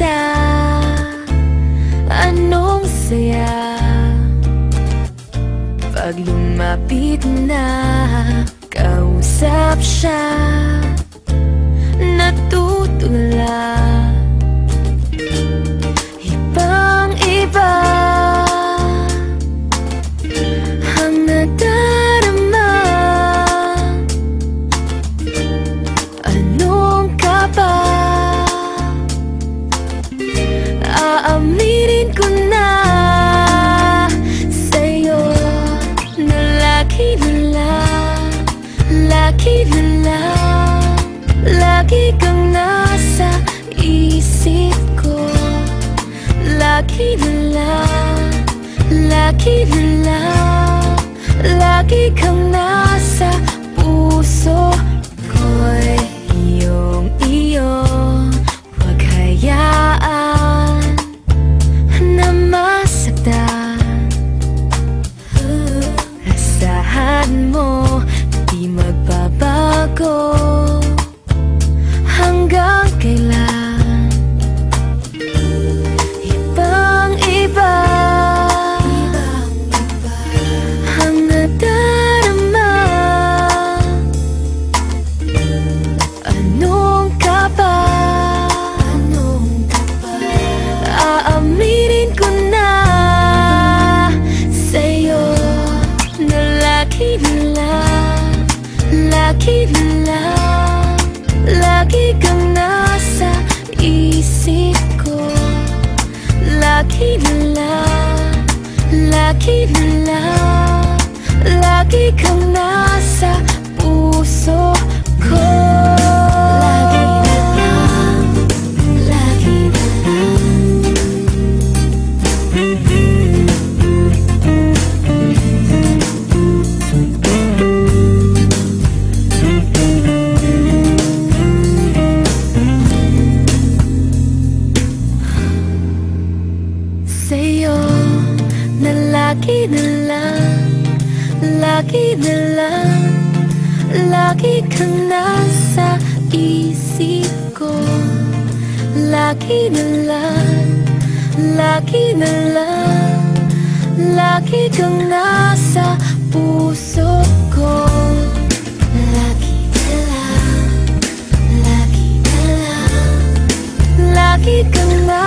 na, anong saya pag lumapit na, kausap siya, natutulala. Ibang-iba ang nadarama. Anong ka ba? Aaminin ko na sa'yo na lagi na lang, lagi na lang, lagi kang nasa isip ko. Lagi na lang, lagi na lang, lagi kang nasa puso ko'y iyong-iyo. Huwag hayaan na masaktan. Asahan mo, di magbabago hanggang kailan. Ibang-iba ang nadarama. Anong ka ba? Aaminin ko na sa'yo na lagi na lang, lagi na lang, lagi kang nasa isip ko. Lagi na lang, lagi na lang, lagi kang nasa puso ko. Lagi na lang, lagi na lang. Sa'yo na lagi na lang, lagi na lang, lagi kang nasa isip ko. Lagi na lang, lagi na lang, lagi kang nasa puso ko. Lagi na lang, lagi na lang, lagi kang nasa